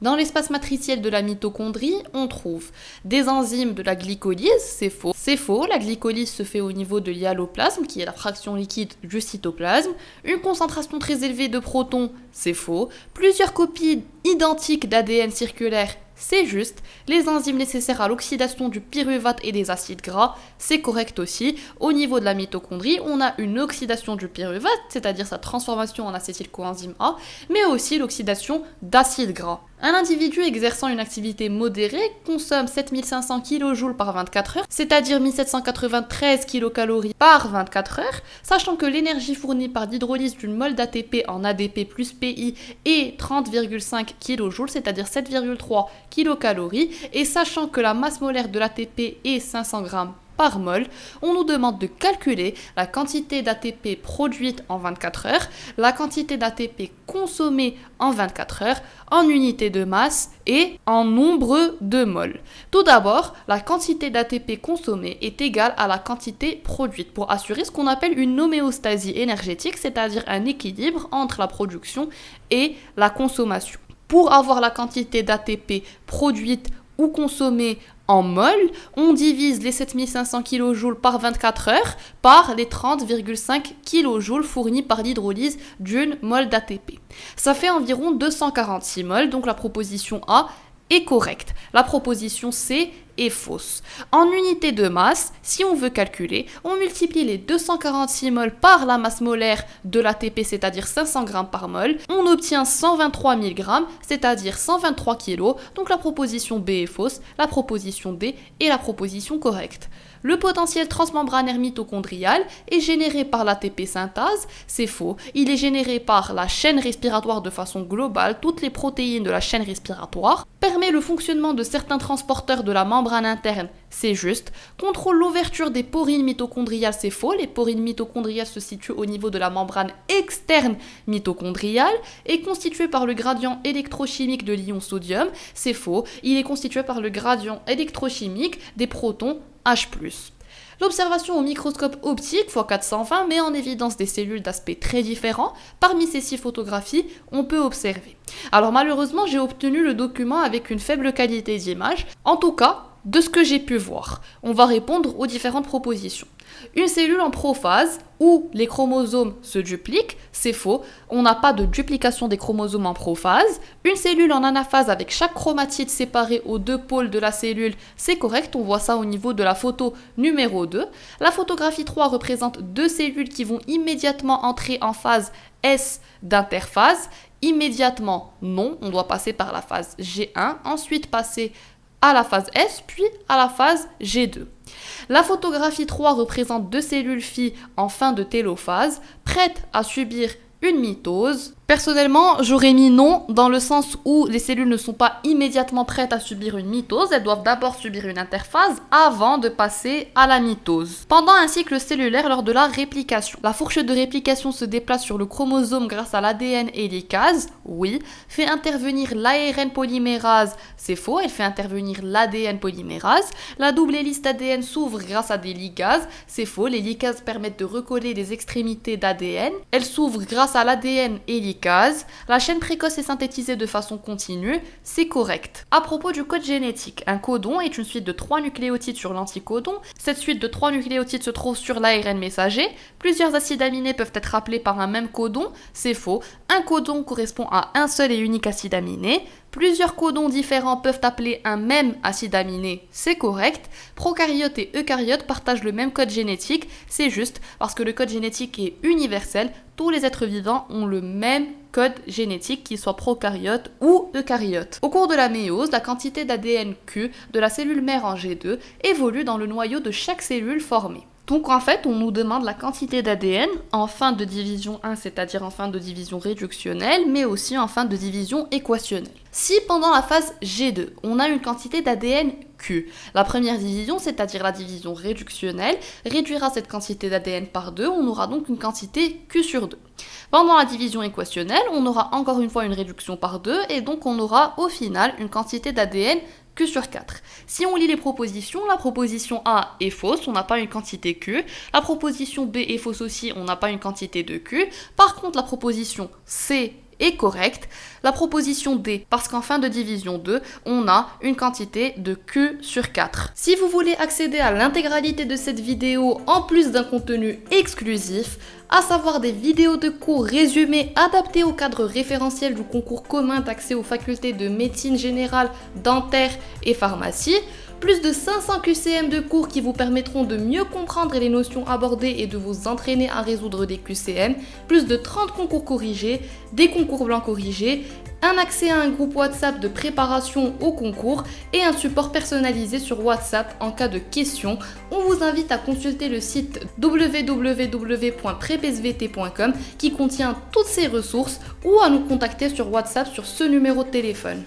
Dans l'espace matriciel de la mitochondrie, on trouve des enzymes de la glycolyse, c'est faux. C'est faux, la glycolyse se fait au niveau de l'hyaloplasme, qui est la fraction liquide du cytoplasme. Une concentration très élevée de protons, c'est faux. Plusieurs copies identiques d'ADN circulaire, c'est juste. Les enzymes nécessaires à l'oxydation du pyruvate et des acides gras, c'est correct aussi. Au niveau de la mitochondrie, on a une oxydation du pyruvate, c'est-à-dire sa transformation en acétylcoenzyme A, mais aussi l'oxydation d'acides gras. Un individu exerçant une activité modérée consomme 7500 kJ par 24 heures, c'est-à-dire 1793 kcal par 24 heures, sachant que l'énergie fournie par l'hydrolyse d'une mole d'ATP en ADP plus PI est 30,5 kJ, c'est-à-dire 7,3 kcal, et sachant que la masse molaire de l'ATP est 500 g par mol, on nous demande de calculer la quantité d'ATP produite en 24 heures, la quantité d'ATP consommée en 24 heures, en unité de masse et en nombre de moles. Tout d'abord, la quantité d'ATP consommée est égale à la quantité produite pour assurer ce qu'on appelle une homéostasie énergétique, c'est-à-dire un équilibre entre la production et la consommation. Pour avoir la quantité d'ATP produite ou consommée en mol, on divise les 7500 kJ par 24 heures par les 30,5 kJ fournis par l'hydrolyse d'une mole d'ATP. Ça fait environ 246 mols, donc la proposition A est correcte. La proposition C est fausse. En unité de masse, si on veut calculer, on multiplie les 246 mols par la masse molaire de l'ATP, c'est-à-dire 500 g par mol. On obtient 123 000 g, c'est-à-dire 123 kg. Donc la proposition B est fausse, la proposition D est la proposition correcte. Le potentiel transmembranaire mitochondrial est généré par l'ATP synthase, c'est faux. Il est généré par la chaîne respiratoire de façon globale, toutes les protéines de la chaîne respiratoire, permet le fonctionnement de certains transporteurs de la membrane interne, c'est juste. Contrôle l'ouverture des porines mitochondriales, c'est faux. Les porines mitochondriales se situent au niveau de la membrane externe mitochondriale, est constitué par le gradient électrochimique de l'ion sodium, c'est faux. Il est constitué par le gradient électrochimique des protons H+. L'observation au microscope optique x420 met en évidence des cellules d'aspect très différents. Parmi ces 6 photographies, on peut observer. Alors malheureusement, j'ai obtenu le document avec une faible qualité d'image. En tout cas, de ce que j'ai pu voir, on va répondre aux différentes propositions. Une cellule en prophase où les chromosomes se dupliquent, c'est faux, on n'a pas de duplication des chromosomes en prophase. Une cellule en anaphase avec chaque chromatide séparée aux 2 pôles de la cellule, c'est correct, on voit ça au niveau de la photo numéro 2. La photographie 3 représente 2 cellules qui vont immédiatement entrer en phase S d'interphase. Immédiatement, non, on doit passer par la phase G1, ensuite passer à la phase S, puis à la phase G2. La photographie 3 représente 2 cellules filles en fin de télophase, prêtes à subir une mitose. Personnellement, j'aurais mis non dans le sens où les cellules ne sont pas immédiatement prêtes à subir une mitose, elles doivent d'abord subir une interphase avant de passer à la mitose. Pendant un cycle cellulaire lors de la réplication, la fourche de réplication se déplace sur le chromosome grâce à l'ADN hélicase, oui. Fait intervenir l'ARN polymérase, c'est faux, elle fait intervenir l'ADN polymérase. La double hélice d'ADN s'ouvre grâce à des ligases, c'est faux, les ligases permettent de recoller les extrémités d'ADN. Elle s'ouvre grâce à l'ADN hélicase. La chaîne précoce est synthétisée de façon continue, c'est correct. À propos du code génétique, un codon est une suite de 3 nucléotides sur l'anticodon. Cette suite de 3 nucléotides se trouve sur l'ARN messager. Plusieurs acides aminés peuvent être appelés par un même codon, c'est faux. Un codon correspond à un seul et unique acide aminé. Plusieurs codons différents peuvent appeler un même acide aminé, c'est correct. Prokaryotes et eucaryotes partagent le même code génétique, c'est juste parce que le code génétique est universel. Tous les êtres vivants ont le même code génétique, qu'il soit prokaryote ou eucaryote. Au cours de la méiose, la quantité d'ADN Q de la cellule mère en G2 évolue dans le noyau de chaque cellule formée. Donc en fait, on nous demande la quantité d'ADN en fin de division 1, c'est-à-dire en fin de division réductionnelle, mais aussi en fin de division équationnelle. Si pendant la phase G2, on a une quantité d'ADN Q, la première division, c'est-à-dire la division réductionnelle, réduira cette quantité d'ADN par 2, on aura donc une quantité Q sur 2. Pendant la division équationnelle, on aura encore une fois une réduction par 2, et donc on aura au final une quantité d'ADN Q sur 4. Si on lit les propositions, la proposition A est fausse, on n'a pas une quantité Q. La proposition B est fausse aussi, on n'a pas une quantité de Q. Par contre, la proposition C est correcte. La proposition D, parce qu'en fin de division 2, on a une quantité de Q sur 4. Si vous voulez accéder à l'intégralité de cette vidéo en plus d'un contenu exclusif, à savoir des vidéos de cours résumés adaptés au cadre référentiel du concours commun d'accès aux facultés de médecine générale, dentaire et pharmacie, plus de 500 QCM de cours qui vous permettront de mieux comprendre les notions abordées et de vous entraîner à résoudre des QCM, plus de 30 concours corrigés, des concours blancs corrigés, un accès à un groupe WhatsApp de préparation au concours et un support personnalisé sur WhatsApp en cas de questions. On vous invite à consulter le site www.prepsvt.com qui contient toutes ces ressources ou à nous contacter sur WhatsApp sur ce numéro de téléphone.